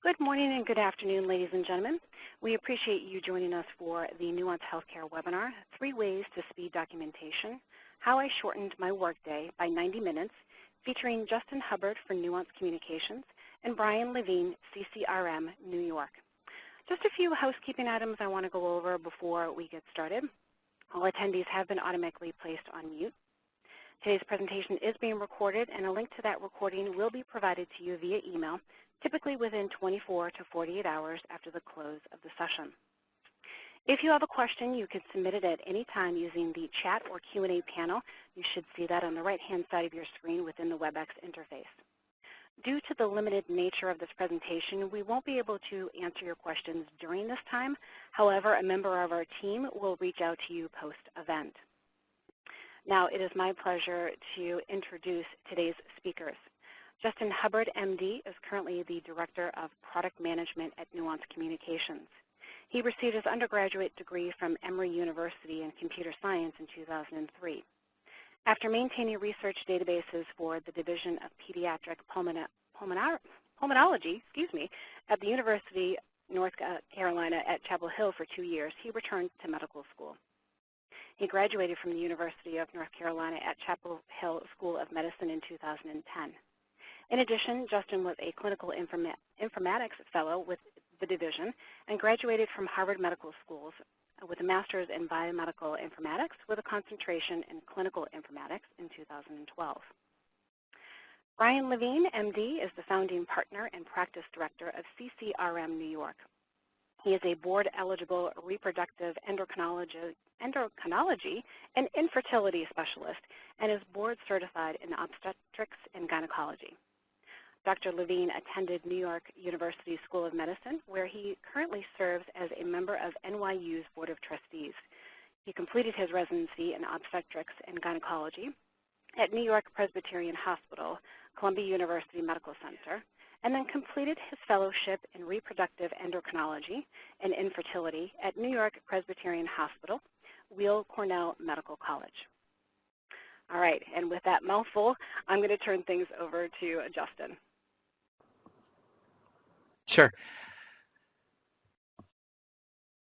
Good morning and good afternoon, ladies and gentlemen. We appreciate you joining us for the Nuance Healthcare webinar, 3 Ways to Speed Documentation, How I Shortened My Workday by 90 Minutes, featuring Justin Hubbard for Nuance Communications and Brian Levine, CCRM, New York. Just a few housekeeping items I want to go over before we get started. All attendees have been automatically placed on mute. Today's presentation is being recorded, and a link to that recording will be provided to you via email, typically within 24 to 48 hours after the close of the session. If you have a question, you can submit it at any time using the chat or Q&A panel. You should see that on the right-hand side of your screen within the WebEx interface. Due to the limited nature of this presentation, we won't be able to answer your questions during this time. However, a member of our team will reach out to you post-event. Now, it is my pleasure to introduce today's speakers. Justin Hubbard, MD, is currently the Director of Product Management at Nuance Communications. He received his undergraduate degree from Emory University in Computer Science in 2003. After maintaining research databases for the Division of Pediatric Pulmonology at the University of North Carolina at Chapel Hill for 2 years, he returned to medical school. He graduated from the University of North Carolina at Chapel Hill School of Medicine in 2010. In addition, Justin was a clinical informatics fellow with the division and graduated from Harvard Medical Schools with a master's in biomedical informatics with a concentration in clinical informatics in 2012. Brian Levine, MD, is the founding partner and practice director of CCRM New York. He is a board-eligible reproductive endocrinology and infertility specialist and is board-certified in obstetrics and gynecology. Dr. Levine attended New York University School of Medicine, where he currently serves as a member of NYU's Board of Trustees. He completed his residency in obstetrics and gynecology at New York Presbyterian Hospital, Columbia University Medical Center, and then completed his fellowship in reproductive endocrinology and infertility at New York Presbyterian Hospital, Weill Cornell Medical College. All right, and with that mouthful, I'm going to turn things over to Justin. Sure.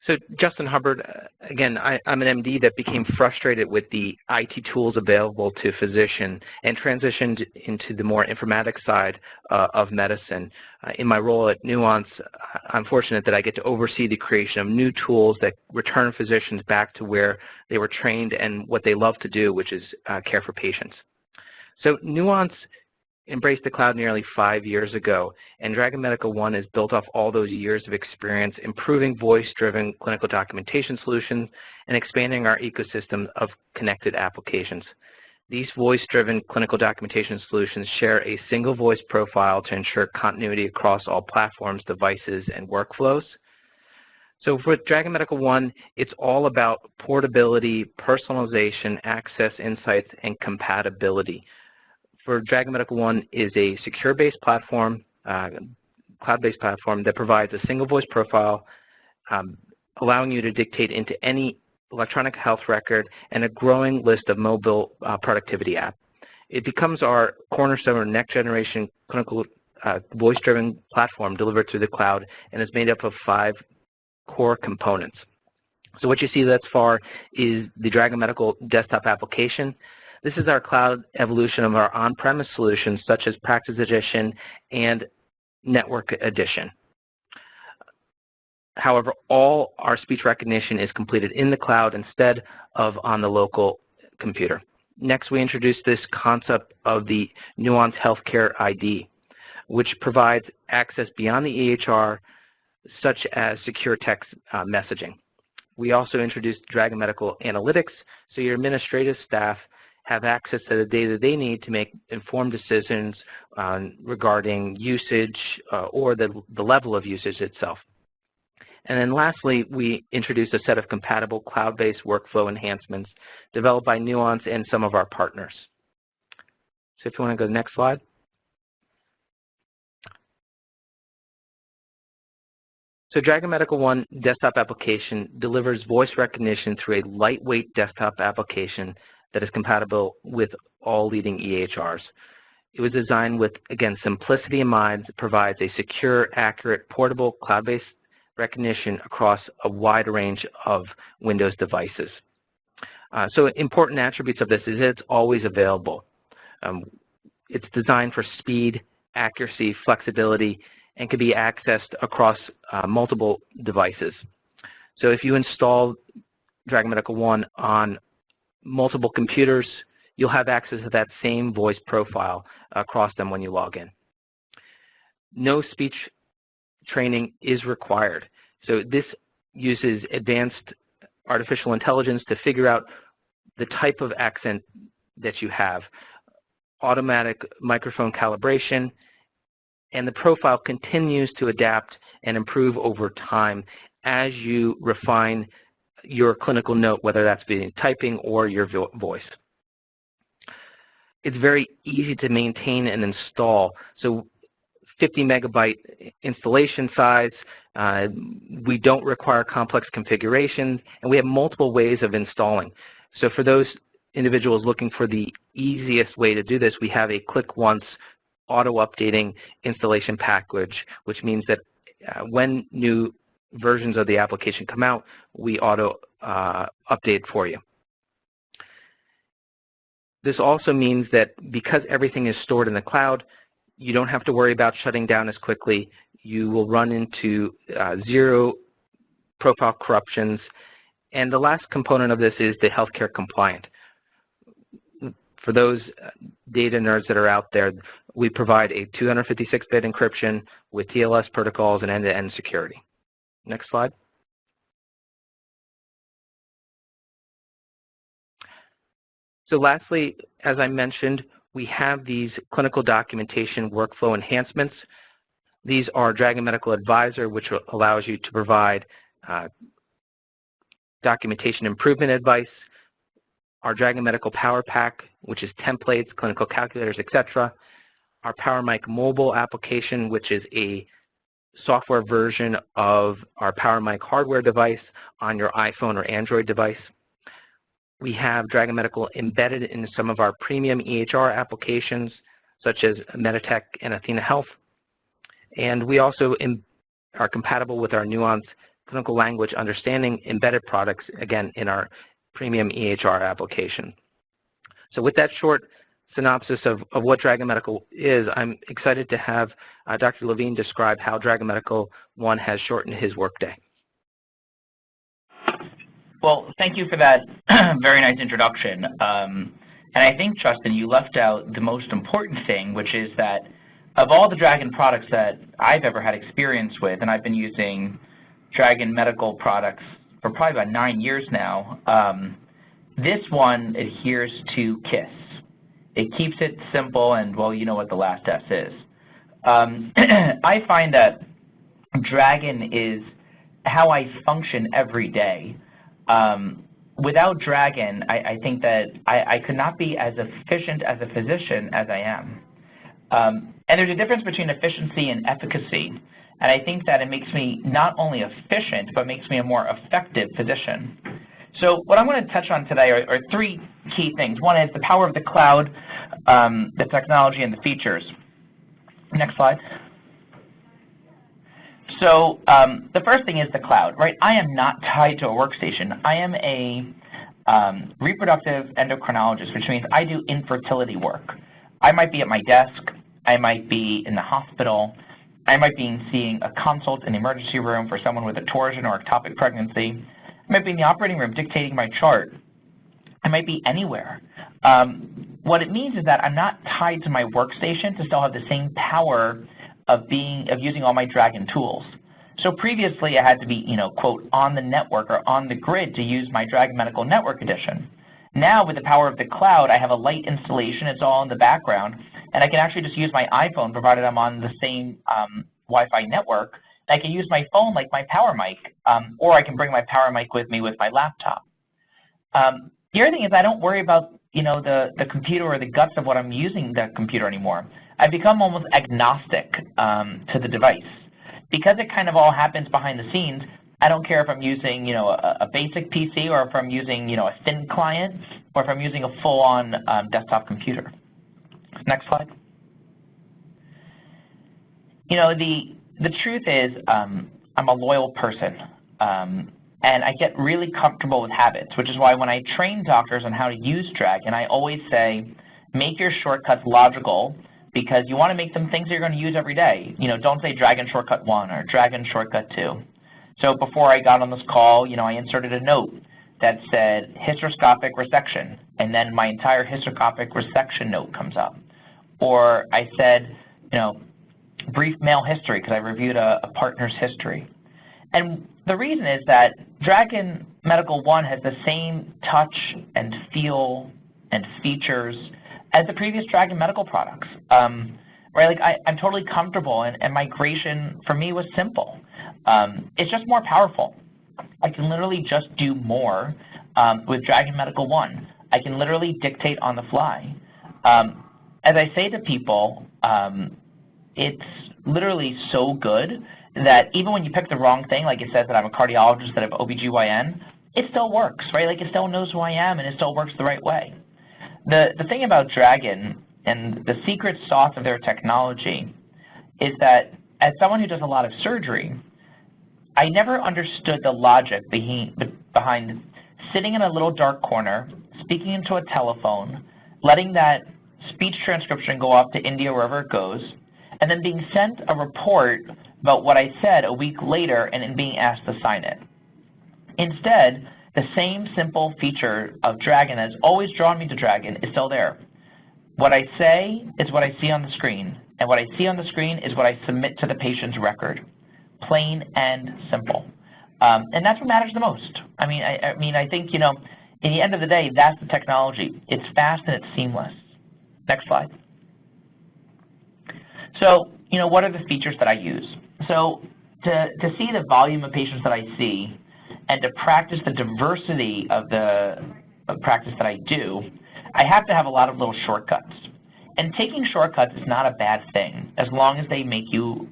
So Justin Hubbard, again, I'm an MD that became frustrated with the IT tools available to physicians and transitioned into the more informatics side of medicine. In my role at Nuance, I'm fortunate that I get to oversee the creation of new tools that return physicians back to where they were trained and what they love to do, which is care for patients. So Nuance embraced the cloud nearly 5 years ago, and Dragon Medical One is built off all those years of experience improving voice-driven clinical documentation solutions and expanding our ecosystem of connected applications. These voice-driven clinical documentation solutions share a single voice profile to ensure continuity across all platforms, devices, and workflows. So for Dragon Medical One, it's all about portability, personalization, access, insights, and compatibility. For Dragon Medical One is a secure-based platform, cloud-based platform that provides a single voice profile, allowing you to dictate into any electronic health record and a growing list of mobile productivity apps. It becomes our cornerstone or next-generation clinical voice-driven platform delivered through the cloud and is made up of 5 core components. So what you see thus far is the Dragon Medical desktop application. This is our cloud evolution of our on-premise solutions such as Practice Edition and Network Edition. However, all our speech recognition is completed in the cloud instead of on the local computer. Next, we introduce this concept of the Nuance Healthcare ID, which provides access beyond the EHR, such as secure text messaging. We also introduced Dragon Medical Analytics, so your administrative staff have access to the data they need to make informed decisions regarding usage or the level of usage itself. And then lastly, we introduced a set of compatible cloud-based workflow enhancements developed by Nuance and some of our partners. So if you want to go to the next slide. So Dragon Medical One desktop application delivers voice recognition through a lightweight desktop application that is compatible with all leading EHRs. It was designed with, again, simplicity in mind. It provides a secure, accurate, portable, cloud-based recognition across a wide range of Windows devices. So important attributes of this is that it's always available. It's designed for speed, accuracy, flexibility, and can be accessed across multiple devices. So if you install Dragon Medical One on multiple computers, you'll have access to that same voice profile across them when you log in. No speech training is required. So this uses advanced artificial intelligence to figure out the type of accent that you have, automatic microphone calibration, and the profile continues to adapt and improve over time as you refine your clinical note, whether that's via typing or your voice. It's very easy to maintain and install. So 50 megabyte installation size, we don't require complex configurations, and we have multiple ways of installing. So for those individuals looking for the easiest way to do this, we have a click once auto-updating installation package, which means that when new versions of the application come out, we auto-update for you. This also means that because everything is stored in the cloud, you don't have to worry about shutting down as quickly. You will run into zero profile corruptions. And the last component of this is the healthcare compliant. For those data nerds that are out there, we provide a 256-bit encryption with TLS protocols and end-to-end security. Next slide. So lastly, as I mentioned, we have these clinical documentation workflow enhancements. These are Dragon Medical Advisor, which allows you to provide documentation improvement advice, our Dragon Medical Power Pack, which is templates, clinical calculators, etc., our PowerMic mobile application, which is a software version of our PowerMic hardware device on your iPhone or Android device. We have Dragon Medical embedded in some of our premium EHR applications, such as Meditech and Athena Health. And we also are compatible with our Nuance clinical language understanding embedded products, again, in our premium EHR application. So with that short synopsis of what Dragon Medical is, I'm excited to have Dr. Levine describe how Dragon Medical One has shortened his workday. Well, thank you for that very nice introduction. And I think, Justin, you left out the most important thing, which is that of all the Dragon products that I've ever had experience with, and I've been using Dragon Medical products for probably about 9 years now, this one adheres to KISS. It keeps it simple, and, well, you know what the last S is. I find that Dragon is how I function every day. Without Dragon, I think that I could not be as efficient as a physician as I am. And there's a difference between efficiency and efficacy. And I think that it makes me not only efficient, but makes me a more effective physician. So what I'm going to touch on today are three key things. One is the power of the cloud, the technology, and the features. Next slide. So the first thing is the cloud, right? I am not tied to a workstation. I am a reproductive endocrinologist, which means I do infertility work. I might be at my desk. I might be in the hospital. I might be seeing a consult in the emergency room for someone with a torsion or ectopic pregnancy. I might be in the operating room dictating my chart. I might be anywhere. What it means is that I'm not tied to my workstation to still have the same power of using all my Dragon tools. So previously I had to be, quote, on the network or on the grid to use my Dragon Medical Network Edition. Now with the power of the cloud, I have a light installation, it's all in the background, and I can actually just use my iPhone provided I'm on the same Wi-Fi network. I can use my phone like my PowerMic, or I can bring my PowerMic with me with my laptop. The other thing is I don't worry about, the computer or the guts of what I'm using the computer anymore. I've become almost agnostic to the device. Because it kind of all happens behind the scenes, I don't care if I'm using, a basic PC or if I'm using, a thin client or if I'm using a full-on desktop computer. Next slide. The truth is, I'm a loyal person, and I get really comfortable with habits, which is why when I train doctors on how to use Dragon, I always say, make your shortcuts logical, because you want to make them things that you're going to use every day. Don't say Dragon Shortcut 1 or Dragon Shortcut 2. So before I got on this call, I inserted a note that said hysteroscopic resection, and then my entire hysteroscopic resection note comes up. Or I said, brief male history, because I reviewed a partner's history. And the reason is that Dragon Medical 1 has the same touch and feel and features as the previous Dragon Medical products. Right? I'm totally comfortable, and migration for me was simple. It's just more powerful. I can literally just do more with Dragon Medical 1. I can literally dictate on the fly. As I say to people, it's literally so good that even when you pick the wrong thing, like it says that I'm a cardiologist instead of OBGYN, it still works, right? It still knows who I am, and it still works the right way. The thing about Dragon and the secret sauce of their technology is that as someone who does a lot of surgery, I never understood the logic behind sitting in a little dark corner, speaking into a telephone, letting that speech transcription go off to India, wherever it goes, and then being sent a report about what I said a week later and then being asked to sign it. Instead, the same simple feature of Dragon that has always drawn me to Dragon is still there. What I say is what I see on the screen, and what I see on the screen is what I submit to the patient's record. Plain and simple. And that's what matters the most. I think, in the end of the day, that's the technology. It's fast and it's seamless. Next slide. So, what are the features that I use? So, to see the volume of patients that I see and to practice the diversity of the practice that I do, I have to have a lot of little shortcuts. And taking shortcuts is not a bad thing as long as they make you,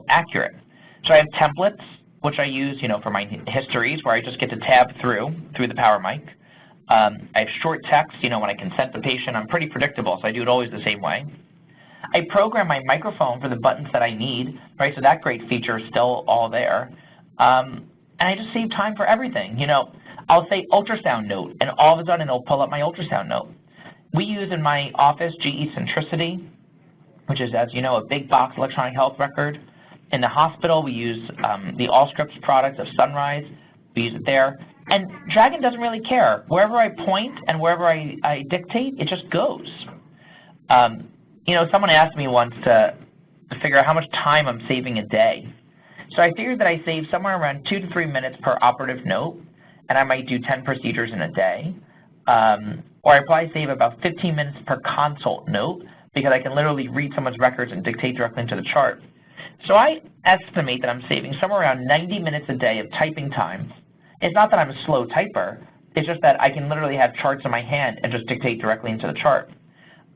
accurate. So I have templates, which I use, for my histories, where I just get to tab through the power mic. I have short text, when I consent the patient. I'm pretty predictable, so I do it always the same way. I program my microphone for the buttons that I need, right? So that great feature is still all there. And I just save time for everything. I'll say ultrasound note, and all of a sudden it'll pull up my ultrasound note. We use in my office GE Centricity, which is, as you know, a big box electronic health record. In the hospital, we use the Allscripts product of Sunrise. We use it there. And Dragon doesn't really care. Wherever I point and wherever I dictate, it just goes. Someone asked me once to figure out how much time I'm saving a day. So I figured that I save somewhere around 2 to 3 minutes per operative note, and I might do 10 procedures in a day. Or I probably save about 15 minutes per consult note, because I can literally read someone's records and dictate directly into the chart. So I estimate that I'm saving somewhere around 90 minutes a day of typing time. It's not that I'm a slow typer. It's just that I can literally have charts in my hand and just dictate directly into the chart.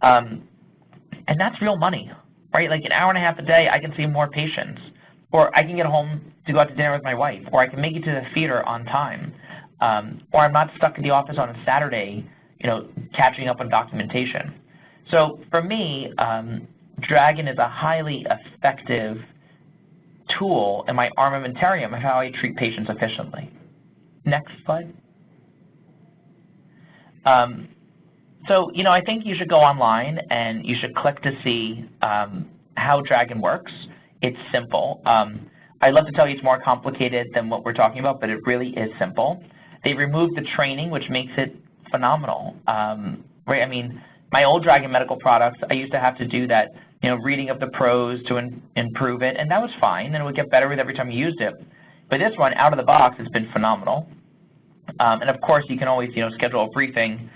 And that's real money, right? Like an hour and a half a day, I can see more patients. Or I can get home to go out to dinner with my wife. Or I can make it to the theater on time. Or I'm not stuck in the office on a Saturday, catching up on documentation. So for me, Dragon is a highly effective tool in my armamentarium of how I treat patients efficiently. Next slide. So, I think you should go online and you should click to see how Dragon works. It's simple. I'd love to tell you it's more complicated than what we're talking about, but it really is simple. They removed the training, which makes it phenomenal. Right? My old Dragon Medical products, I used to have to do that, reading of the pros to improve it, and that was fine, and it would get better with every time you used it. But this one, out of the box, has been phenomenal. And of course, you can always, schedule a briefing,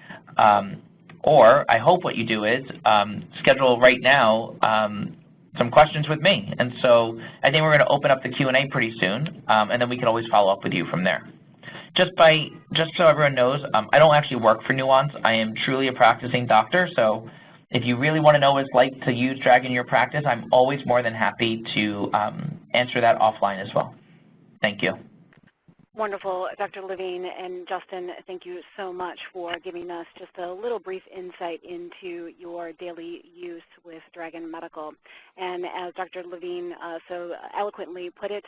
or I hope what you do is schedule right now some questions with me. And so I think we're going to open up the Q&A pretty soon, and then we can always follow up with you from there. Just so everyone knows, I don't actually work for Nuance. I am truly a practicing doctor, so if you really want to know what it's like to use Dragon in your practice, I'm always more than happy to answer that offline as well. Thank you. Wonderful. Dr. Levine and Justin, thank you so much for giving us just a little brief insight into your daily use with Dragon Medical. And as Dr. Levine so eloquently put it,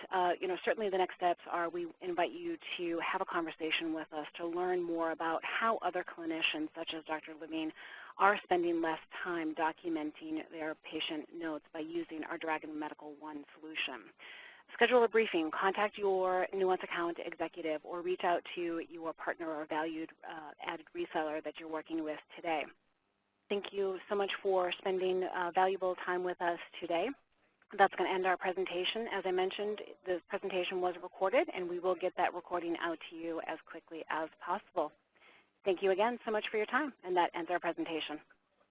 certainly the next steps are we invite you to have a conversation with us to learn more about how other clinicians, such as Dr. Levine, are spending less time documenting their patient notes by using our Dragon Medical One solution. Schedule a briefing, contact your Nuance account executive, or reach out to your partner or valued added reseller that you're working with today. Thank you so much for spending valuable time with us today. That's going to end our presentation. As I mentioned, the presentation was recorded, and we will get that recording out to you as quickly as possible. Thank you again so much for your time, and that ends our presentation.